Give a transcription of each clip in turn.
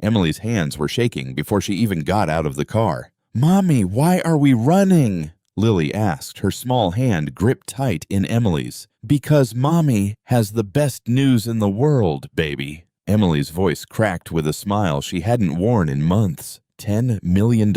Emily's hands were shaking before she even got out of the car. "Mommy, why are we running?" Lily asked, her small hand gripped tight in Emily's. "Because Mommy has the best news in the world, baby." Emily's voice cracked with a smile she hadn't worn in months. $10 million.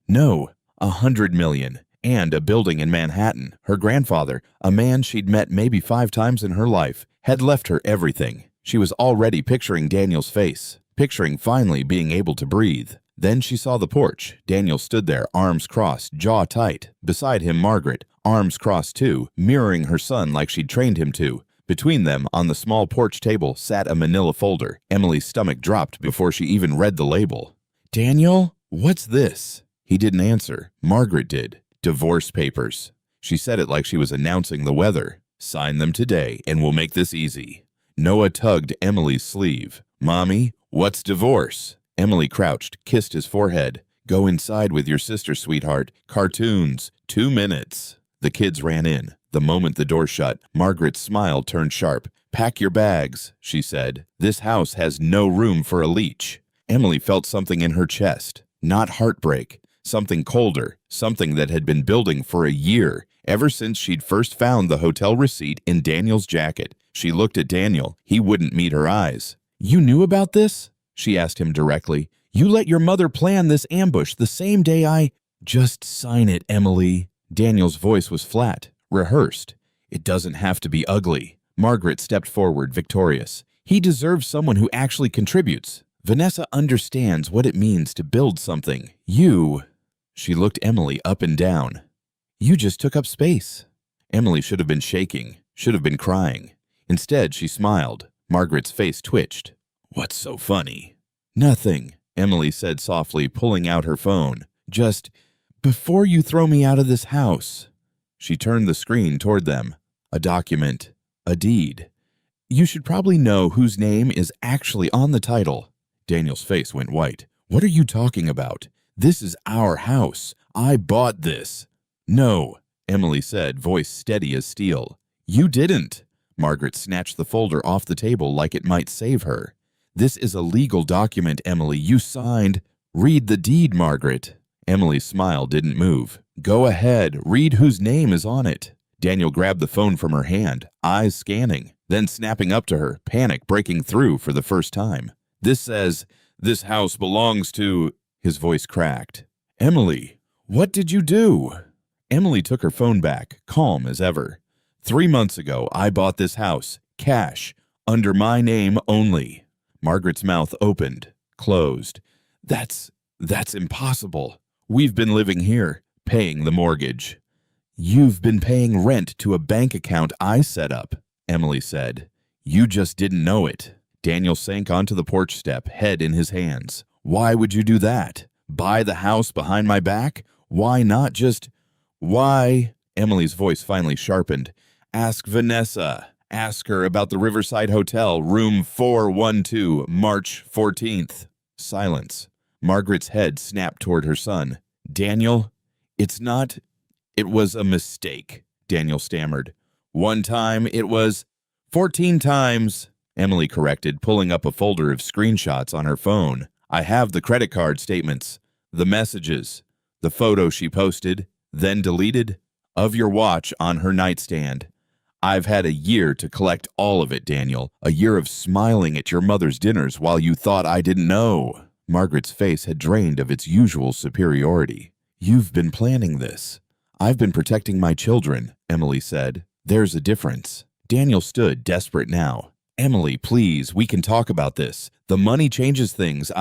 No, $100 million. And a building in Manhattan. Her grandfather, a man she'd met maybe 5 times in her life, had left her everything. She was already picturing Daniel's face, picturing finally being able to breathe. Then she saw the porch. Daniel stood there, arms crossed, jaw tight. Beside him, Margaret, arms crossed too, mirroring her son like she'd trained him to. Between them, on the small porch table, sat a manila folder. Emily's stomach dropped before she even read the label. "Daniel, what's this?" He didn't answer. Margaret did. "Divorce papers." She said it like she was announcing the weather. "Sign them today, and we'll make this easy." Noah tugged Emily's sleeve. "Mommy, what's divorce?" Emily crouched, kissed his forehead. "Go inside with your sister, sweetheart. Cartoons. 2 minutes." The kids ran in. The moment the door shut, Margaret's smile turned sharp. "Pack your bags," she said. "This house has no room for a leech." Emily felt something in her chest. Not heartbreak. Something colder. Something that had been building for a year. Ever since she'd first found the hotel receipt in Daniel's jacket. She looked at Daniel. He wouldn't meet her eyes. "You knew about this?" she asked him directly. "You let your mother plan this ambush the same day I—" "Just sign it, Emily." Daniel's voice was flat, rehearsed. "It doesn't have to be ugly." Margaret stepped forward, victorious. "He deserves someone who actually contributes. Vanessa understands what it means to build something. You—" She looked Emily up and down. "You just took up space." Emily should have been shaking, should have been crying. Instead, she smiled. Margaret's face twitched. "What's so funny?" "Nothing," Emily said softly, pulling out her phone. "Just, before you throw me out of this house." She turned the screen toward them. A document. A deed. "You should probably know whose name is actually on the title." Daniel's face went white. "What are you talking about? This is our house. I bought this." "No," Emily said, voice steady as steel. "You didn't." Margaret snatched the folder off the table like it might save her. "This is a legal document, Emily. You signed—" "Read the deed, Margaret." Emily's smile didn't move. "Go ahead. Read whose name is on it." Daniel grabbed the phone from her hand, eyes scanning, then snapping up to her, panic breaking through for the first time. "This says, 'This house belongs to—'" His voice cracked. "Emily, what did you do?" Emily took her phone back, calm as ever. "3 months ago, I bought this house, cash, under my name only." Margaret's mouth opened, closed. That's impossible. We've been living here, paying the mortgage." "You've been paying rent to a bank account I set up," Emily said. "You just didn't know it." Daniel sank onto the porch step, head in his hands. "Why would you do that? Buy the house behind my back? Why not just—" "Why?" Emily's voice finally sharpened. "Ask Vanessa. Ask her about the Riverside Hotel, room 412, March 14th. Silence. Margaret's head snapped toward her son. "Daniel, it's not—" "It was a mistake," Daniel stammered. "One time it was—" "14 times," Emily corrected, pulling up a folder of screenshots on her phone. "I have the credit card statements, the messages, the photo she posted, then deleted, of your watch on her nightstand. I've had a year to collect all of it, Daniel. A year of smiling at your mother's dinners while you thought I didn't know." Margaret's face had drained of its usual superiority. "You've been planning this." "I've been protecting my children," Emily said. "There's a difference." Daniel stood, desperate now. "Emily, please, we can talk about this. The money changes things.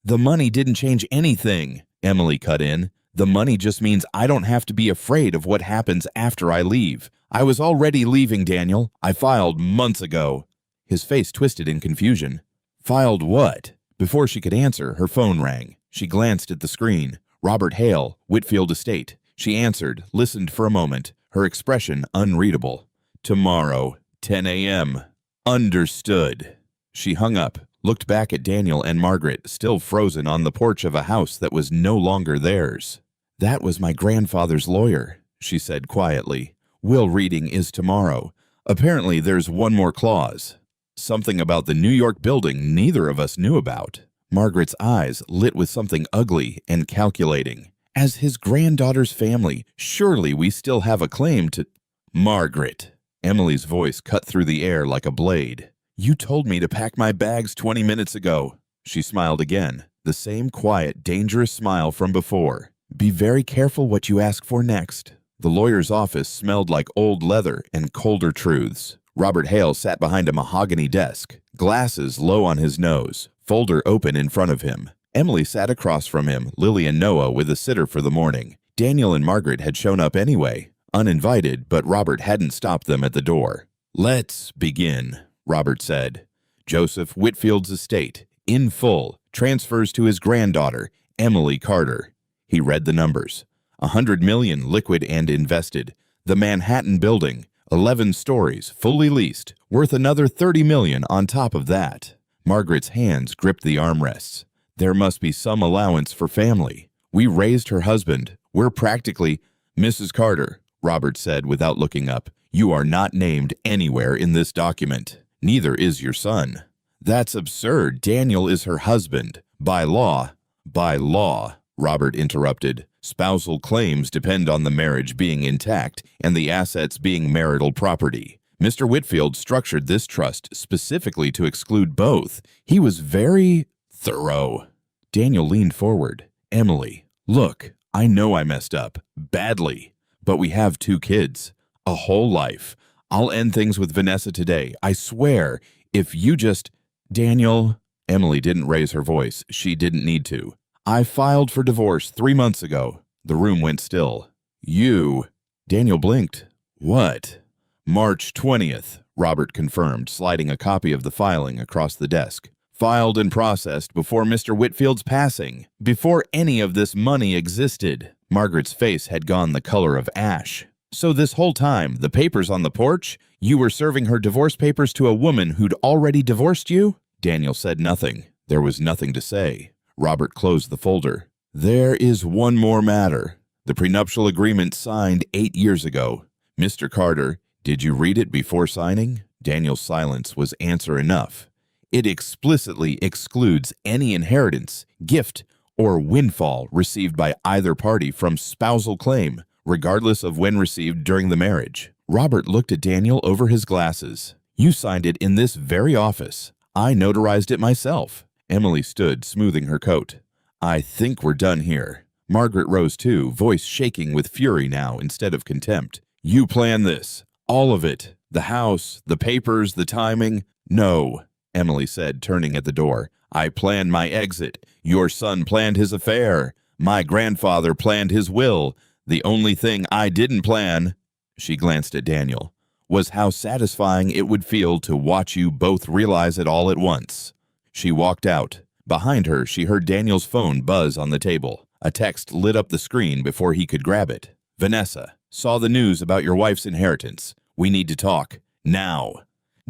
The money didn't change anything," Emily cut in. "The money just means I don't have to be afraid of what happens after I leave. I was already leaving, Daniel. I filed months ago." His face twisted in confusion. "Filed what?" Before she could answer, her phone rang. She glanced at the screen. Robert Hale, Whitfield Estate. She answered, listened for a moment, her expression unreadable. "Tomorrow, 10 a.m. "Understood." She hung up, looked back at Daniel and Margaret, still frozen on the porch of a house that was no longer theirs. "That was my grandfather's lawyer," she said quietly. "Will reading is tomorrow. Apparently there's one more clause. Something about the New York building neither of us knew about." Margaret's eyes lit with something ugly and calculating. As his granddaughter's family, surely we still have a claim to— Margaret. Emily's voice cut through the air like a blade. You told me to pack my bags 20 minutes ago. She smiled again, the same quiet, dangerous smile from before. Be very careful what you ask for next. The lawyer's office smelled like old leather and colder truths. Robert Hale sat behind a mahogany desk, glasses low on his nose, folder open in front of him. Emily sat across from him, Lily and Noah with a sitter for the morning. Daniel and Margaret had shown up anyway, uninvited, but Robert hadn't stopped them at the door. Let's begin, Robert said. Joseph Whitfield's estate, in full, transfers to his granddaughter, Emily Carter. He read the numbers. 100 million liquid and invested. The Manhattan building, 11 stories, fully leased, worth another 30 million on top of that. Margaret's hands gripped the armrests. There must be some allowance for family. We raised her husband. We're practically— Mrs. Carter, Robert said without looking up. You are not named anywhere in this document. Neither is your son. That's absurd. Daniel is her husband. By law. By law, Robert interrupted. Spousal claims depend on the marriage being intact and the assets being marital property. Mr. Whitfield structured this trust specifically to exclude both. He was very thorough. Daniel leaned forward. Emily, look, I know I messed up. Badly. But we have 2 kids. A whole life. I'll end things with Vanessa today. I swear. If you just— Daniel— Emily didn't raise her voice. She didn't need to. I filed for divorce 3 months ago. The room went still. You— Daniel blinked. What? March 20th, Robert confirmed, sliding a copy of the filing across the desk. Filed and processed before Mr. Whitfield's passing, before any of this money existed. Margaret's face had gone the color of ash. So this whole time, the papers on the porch, you were serving her divorce papers to a woman who'd already divorced you? Daniel said nothing. There was nothing to say. Robert closed the folder. There is one more matter. The prenuptial agreement signed 8 years ago. Mr. Carter, did you read it before signing? Daniel's silence was answer enough. It explicitly excludes any inheritance, gift, or windfall received by either party from spousal claim, regardless of when received during the marriage. Robert looked at Daniel over his glasses. You signed it in this very office. I notarized it myself. Emily stood, smoothing her coat. I think we're done here. Margaret rose too, voice shaking with fury now instead of contempt. You planned this. All of it. The house, the papers, the timing. No, Emily said, turning at the door. I planned my exit. Your son planned his affair. My grandfather planned his will. The only thing I didn't plan— she glanced at Daniel— was how satisfying it would feel to watch you both realize it all at once. She walked out. Behind her, she heard Daniel's phone buzz on the table. A text lit up the screen before he could grab it. Vanessa, saw the news about your wife's inheritance. We need to talk. Now.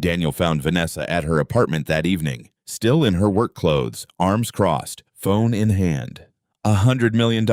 Daniel found Vanessa at her apartment that evening, still in her work clothes, arms crossed, phone in hand. $100 million,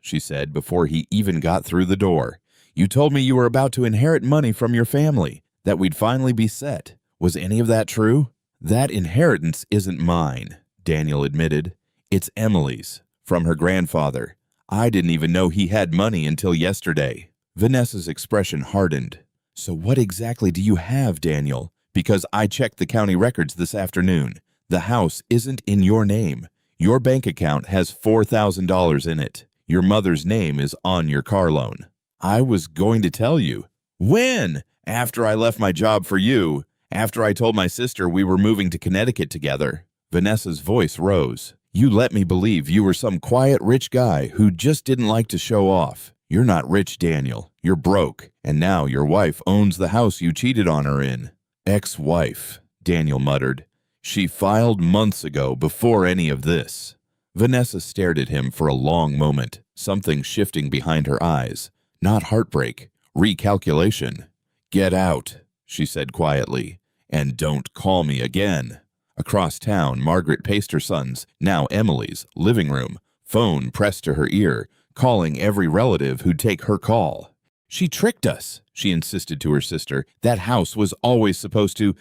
she said before he even got through the door. You told me you were about to inherit money from your family, that we'd finally be set. Was any of that true? That inheritance isn't mine, Daniel admitted. It's Emily's, from her grandfather. I didn't even know he had money until yesterday. Vanessa's expression hardened. So what exactly do you have, Daniel? Because I checked the county records this afternoon. The house isn't in your name. Your bank account has $4,000 in it. Your mother's name is on your car loan. I was going to tell you. When? After I left my job for you. After I told my sister we were moving to Connecticut together. Vanessa's voice rose. You let me believe you were some quiet rich guy who just didn't like to show off. You're not rich, Daniel. You're broke. And now your wife owns the house you cheated on her in. Ex-wife, Daniel muttered. She filed months ago before any of this. Vanessa stared at him for a long moment, something shifting behind her eyes. Not heartbreak, recalculation. Get out, she said quietly, and don't call me again. Across town, Margaret paced her son's, now Emily's, living room, phone pressed to her ear, calling every relative who'd take her call. She tricked us, she insisted to her sister. That house was always supposed to—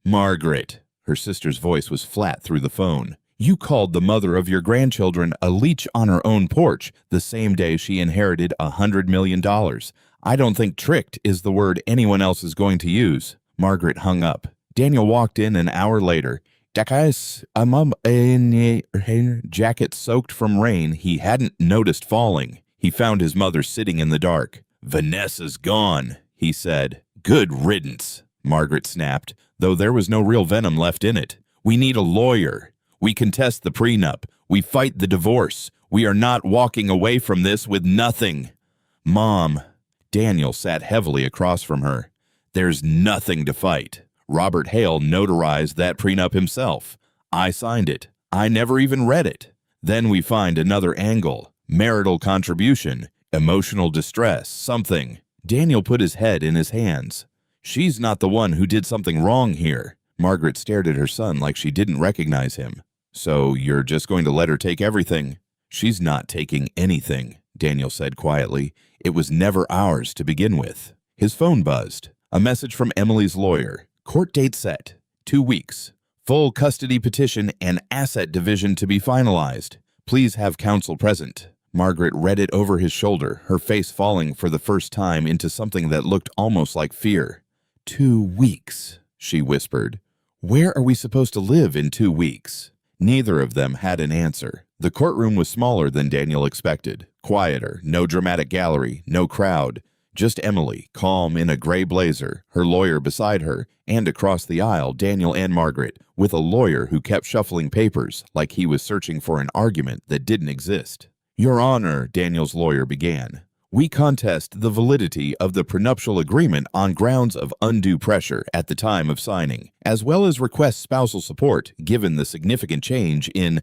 Margaret. Her sister's voice was flat through the phone. You called the mother of your grandchildren a leech on her own porch the same day she inherited $100 million. I don't think tricked is the word anyone else is going to use. Margaret hung up. Daniel walked in an hour later. Jacket soaked from rain he hadn't noticed falling. He found his mother sitting in the dark. "Vanessa's gone," he said. "Good riddance," Margaret snapped, though there was no real venom left in it. "We need a lawyer. We contest the prenup. We fight the divorce. We are not walking away from this with nothing." "Mom." Daniel sat heavily across from her. "There's nothing to fight. Robert Hale notarized that prenup himself. I signed it. I never even read it. Then we find another angle. Marital contribution, emotional distress, something." Daniel put his head in his hands. "She's not the one who did something wrong here." Margaret stared at her son like she didn't recognize him. "So you're just going to let her take everything?" "She's not taking anything," Daniel said quietly. "It was never ours to begin with." His phone buzzed. A message from Emily's lawyer. Court date set. 2 weeks. Full custody petition and asset division to be finalized. Please have counsel present. Margaret read it over his shoulder, her face falling for the first time into something that looked almost like fear. 2 weeks, she whispered. Where are we supposed to live in 2 weeks? Neither of them had an answer. The courtroom was smaller than Daniel expected. Quieter, no dramatic gallery, no crowd. Just Emily, calm in a gray blazer, her lawyer beside her, and across the aisle, Daniel and Margaret, with a lawyer who kept shuffling papers like he was searching for an argument that didn't exist. Your Honor, Daniel's lawyer began, we contest the validity of the prenuptial agreement on grounds of undue pressure at the time of signing, as well as request spousal support given the significant change in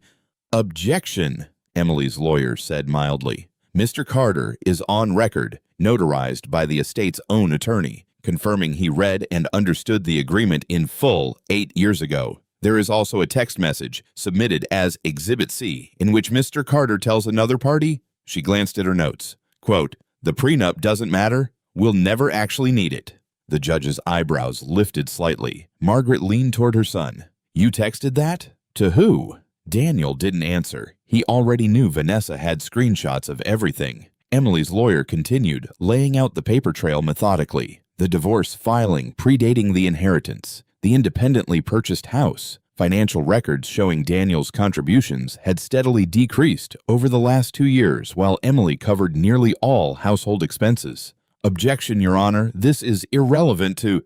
objection, Emily's lawyer said mildly. Mr. Carter is on record, notarized by the estate's own attorney, confirming he read and understood the agreement in full 8 years ago. There is also a text message submitted as Exhibit C in which Mr. Carter tells another party, she glanced at her notes, quote, the prenup doesn't matter, we'll never actually need it. The judge's eyebrows lifted slightly. Margaret leaned toward her son. You texted that? To who? Daniel didn't answer. He already knew Vanessa had screenshots of everything. Emily's lawyer continued, laying out the paper trail methodically. The divorce filing predating the inheritance, the independently purchased house, financial records showing Daniel's contributions had steadily decreased over the last 2 years while Emily covered nearly all household expenses. Objection, Your Honor, this is irrelevant to...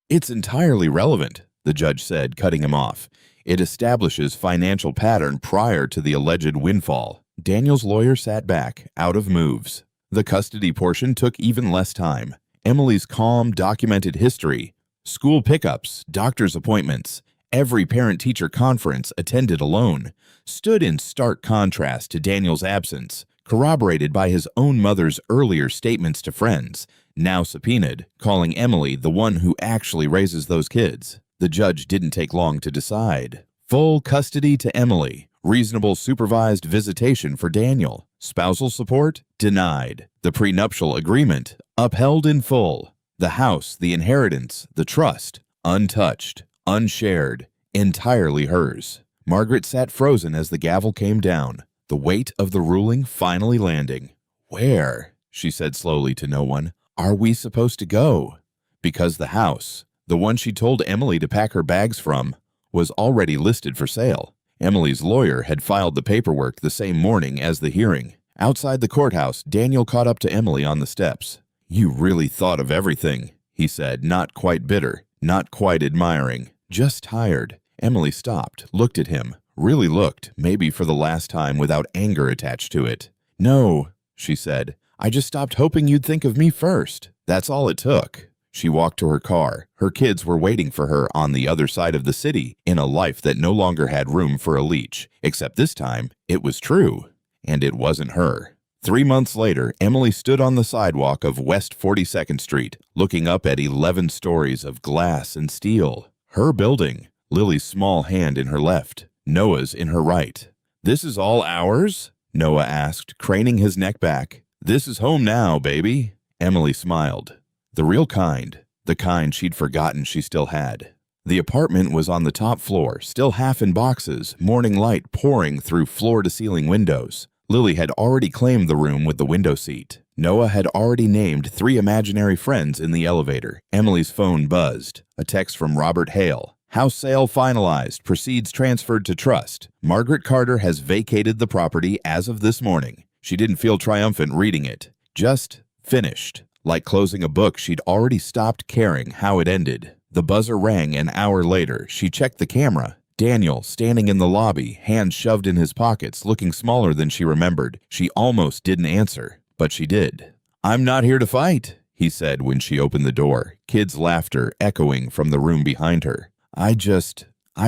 It's entirely relevant, the judge said, cutting him off. It establishes financial pattern prior to the alleged windfall. Daniel's lawyer sat back, out of moves. The custody portion took even less time. Emily's calm, documented history, school pickups, doctor's appointments, every parent-teacher conference attended alone, stood in stark contrast to Daniel's absence, corroborated by his own mother's earlier statements to friends, now subpoenaed, calling Emily the one who actually raises those kids. The judge didn't take long to decide. Full custody to Emily. Reasonable supervised visitation for Daniel. Spousal support? Denied. The prenuptial agreement? Upheld in full. The house, the inheritance, the trust? Untouched. Unshared. Entirely hers. Margaret sat frozen as the gavel came down, the weight of the ruling finally landing. Where, she said slowly to no one, are we supposed to go? Because the house, the one she told Emily to pack her bags from, was already listed for sale. Emily's lawyer had filed the paperwork the same morning as the hearing. Outside the courthouse, Daniel caught up to Emily on the steps. You really thought of everything, he said, not quite bitter, not quite admiring, just tired. Emily stopped, looked at him, really looked, maybe for the last time without anger attached to it. No, she said, I just stopped hoping you'd think of me first. That's all it took. She walked to her car. Her kids were waiting for her on the other side of the city in a life that no longer had room for a leech, except this time it was true, and it wasn't her. 3 months later, Emily stood on the sidewalk of West 42nd Street, looking up at 11 stories of glass and steel. Her building, Lily's small hand in her left, Noah's in her right. This is all ours? Noah asked, craning his neck back. This is home now, baby. Emily smiled. The real kind, the kind she'd forgotten she still had. The apartment was on the top floor, still half in boxes, morning light pouring through floor-to-ceiling windows. Lily had already claimed the room with the window seat. Noah had already named 3 imaginary friends in the elevator. Emily's phone buzzed. A text from Robert Hale. House sale finalized. Proceeds transferred to trust. Margaret Carter has vacated the property as of this morning. She didn't feel triumphant reading it. Just finished. Like closing a book, she'd already stopped caring how it ended. The buzzer rang an hour later. She checked the camera. Daniel, standing in the lobby, hands shoved in his pockets, looking smaller than she remembered. She almost didn't answer, but she did. "I'm not here to fight," he said when she opened the door, kids' laughter echoing from the room behind her. I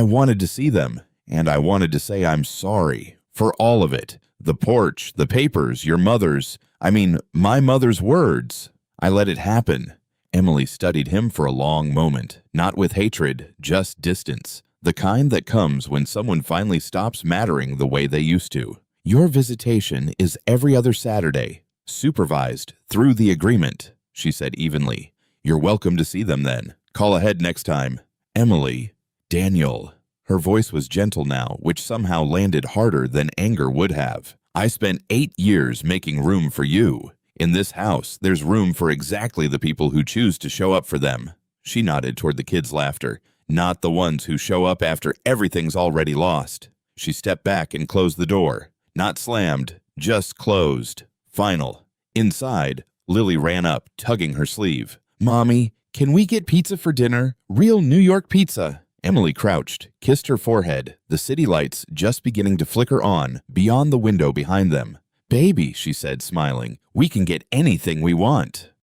wanted to see them, and I wanted to say I'm sorry for all of it. The porch, the papers, my mother's words. I let it happen." Emily studied him for a long moment, not with hatred, just distance, the kind that comes when someone finally stops mattering the way they used to. "Your visitation is every other Saturday, supervised through the agreement," she said evenly. "You're welcome to see them then. Call ahead next time." "Emily, Daniel." Her voice was gentle now, which somehow landed harder than anger would have. "I spent 8 years making room for you. In this house, there's room for exactly the people who choose to show up for them." She nodded toward the kids' laughter. "Not the ones who show up after everything's already lost." She stepped back and closed the door. Not slammed, just closed. Final. Inside, Lily ran up, tugging her sleeve. "Mommy, can we get pizza for dinner? Real New York pizza." Emily crouched, kissed her forehead, the city lights just beginning to flicker on, beyond the window behind them. "Baby," she said, smiling, "we can get anything we want."